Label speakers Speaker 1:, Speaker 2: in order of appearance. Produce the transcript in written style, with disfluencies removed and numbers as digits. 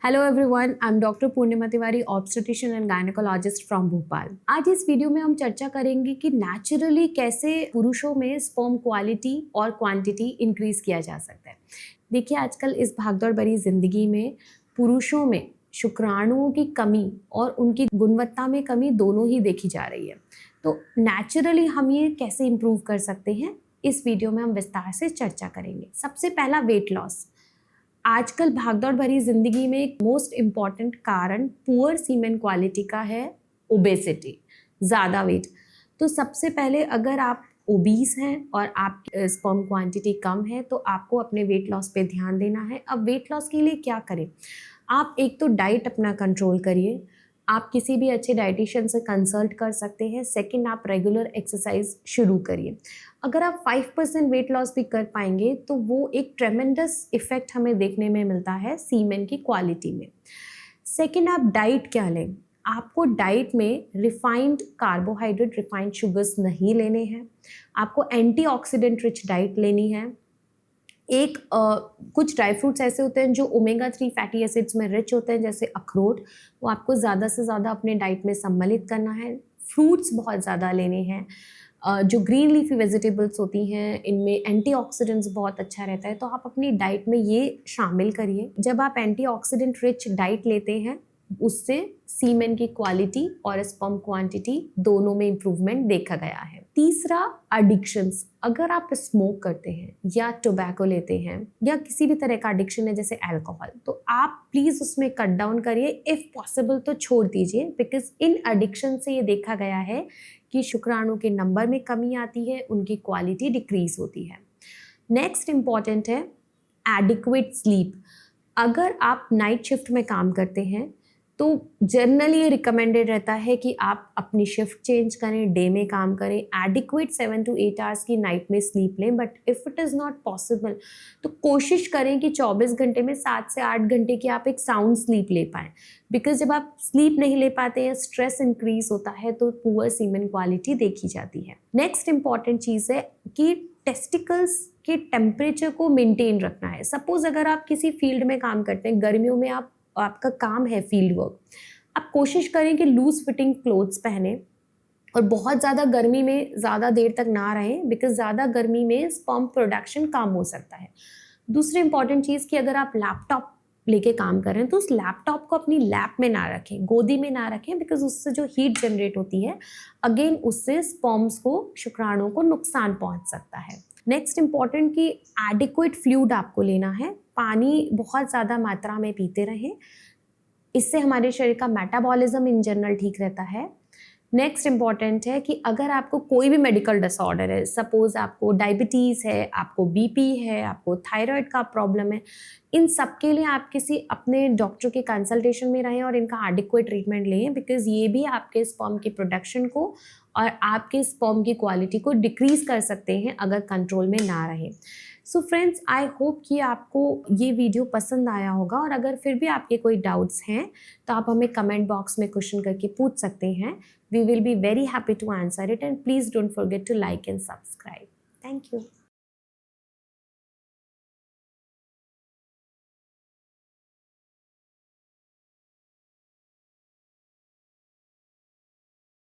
Speaker 1: Hello everyone, I am doctor Purnima Tiwari, obstetrician and gynaecologist from Bhopal. आज इस video में हम चर्चा करेंगे कि नेचुरली कैसे पुरुषों में स्पर्म क्वालिटी और क्वांटिटी इंक्रीज किया जा सकता है। देखिए, आजकल इस भागदौड़ भरी जिंदगी में पुरुषों में शुक्राणुओं की कमी और उनकी गुणवत्ता में कमी दोनों ही देखी जा रही है। तो नेचुरली हम ये कैसे इम्प्रूव कर सकते हैं, इस वीडियो में हम विस्तार से चर्चा करेंगे। सबसे पहला, वेट लॉस। आजकल भागदौड़ भरी जिंदगी में एक मोस्ट इम्पॉर्टेंट कारण पुअर सीमेन क्वालिटी का है ओबेसिटी, ज़्यादा वेट। तो सबसे पहले अगर आप ओबीस हैं और आपकी स्पर्म क्वांटिटी कम है तो आपको अपने वेट लॉस पे ध्यान देना है। अब वेट लॉस के लिए क्या करें? आप एक तो डाइट अपना कंट्रोल करिए, आप किसी भी अच्छे डाइटिशियन से कंसल्ट कर सकते हैं। सेकंड, आप रेगुलर एक्सरसाइज शुरू करिए। अगर आप 5% वेट लॉस भी कर पाएंगे तो वो एक ट्रेमेंडस इफेक्ट हमें देखने में मिलता है सीमेन की क्वालिटी में। सेकंड, आप डाइट क्या लें? आपको डाइट में रिफाइंड कार्बोहाइड्रेट, रिफाइंड शुगर्स नहीं लेने हैं। आपको एंटीऑक्सीडेंट रिच डाइट लेनी है। कुछ ड्राई फ्रूट्स ऐसे होते हैं जो ओमेगा 3 फैटी एसिड्स में रिच होते हैं, जैसे अखरोट, वो आपको ज़्यादा से ज़्यादा अपने डाइट में सम्मिलित करना है। फ्रूट्स बहुत ज़्यादा लेने हैं। जो ग्रीन लीफी वेजिटेबल्स होती हैं, इनमें एंटीऑक्सीडेंट्स बहुत अच्छा रहता है, तो आप अपनी डाइट में ये शामिल करिए। जब आप एंटीऑक्सीडेंट रिच डाइट लेते हैं, उससे सीमेन की क्वालिटी और स्पर्म क्वांटिटी दोनों में इम्प्रूवमेंट देखा गया है। तीसरा, एडिक्शंस। अगर आप स्मोक करते हैं या टोबैको लेते हैं या किसी भी तरह का एडिक्शन है जैसे अल्कोहल, तो आप प्लीज उसमें कट डाउन करिए। इफ पॉसिबल तो छोड़ दीजिए, बिकॉज इन एडिक्शन से ये देखा गया है कि शुक्राणु के नंबर में कमी आती है, उनकी क्वालिटी डिक्रीज होती है। नेक्स्ट इंपॉर्टेंट है एडिक्वेट स्लीप। अगर आप नाइट शिफ्ट में काम करते हैं तो जनरली ये रिकमेंडेड रहता है कि आप अपनी शिफ्ट चेंज करें, डे में काम करें, एडिक्वेट 7 to 8 आवर्स की नाइट में स्लीप लें। But if it is not possible तो कोशिश करें कि 24 घंटे में 7 से 8 घंटे की आप एक साउंड स्लीप ले पाएँ। बिकॉज जब आप स्लीप नहीं ले पाते हैं, स्ट्रेस इंक्रीज होता है, तो पुअर सीमेन क्वालिटी देखी जाती है। नेक्स्ट इंपॉर्टेंट चीज़ है कि टेस्टिकल्स के टेम्परेचर को मेंटेन रखना है। सपोज अगर आप किसी फील्ड में काम करते हैं, गर्मियों में आपका काम है फील्ड वर्क, आप कोशिश करें कि लूज फिटिंग क्लोथ्स पहने और बहुत ज़्यादा गर्मी में ज़्यादा देर तक ना रहें, बिकॉज ज़्यादा गर्मी में स्पर्म प्रोडक्शन कम हो सकता है। दूसरी इंपॉर्टेंट चीज़ कि अगर आप लैपटॉप लेके काम कर रहे हैं तो उस लैपटॉप को अपनी लैप में ना रखें, गोदी में ना रखें, बिकॉज उससे जो हीट जनरेट होती है, अगेन उससे स्पर्म्स को, शुक्राणुओं को नुकसान पहुंच सकता है। नेक्स्ट इंपॉर्टेंट कि एडिक्वेट फ्लूइड आपको लेना है। पानी बहुत ज़्यादा मात्रा में पीते रहें, इससे हमारे शरीर का मेटाबॉलिज्म इन जनरल ठीक रहता है। नेक्स्ट इंपॉर्टेंट है कि अगर आपको कोई भी मेडिकल डिसऑर्डर है, सपोज आपको डायबिटीज़ है, आपको बीपी है, आपको थायराइड का प्रॉब्लम है, इन सब के लिए आप किसी अपने डॉक्टर के कंसल्टेशन में रहें और इनका एडिक्वेट ट्रीटमेंट लें, बिकॉज ये भी आपके स्पर्म की प्रोडक्शन को और आपके स्पर्म की क्वालिटी को डिक्रीज कर सकते हैं अगर कंट्रोल में ना रहे। सो फ्रेंड्स, आई होप कि आपको ये वीडियो पसंद आया होगा, और अगर फिर भी आपके कोई डाउट्स हैं तो आप हमें कमेंट बॉक्स में क्वेश्चन करके पूछ सकते हैं। We will be very happy to answer it, and please don't forget to like and subscribe. Thank you.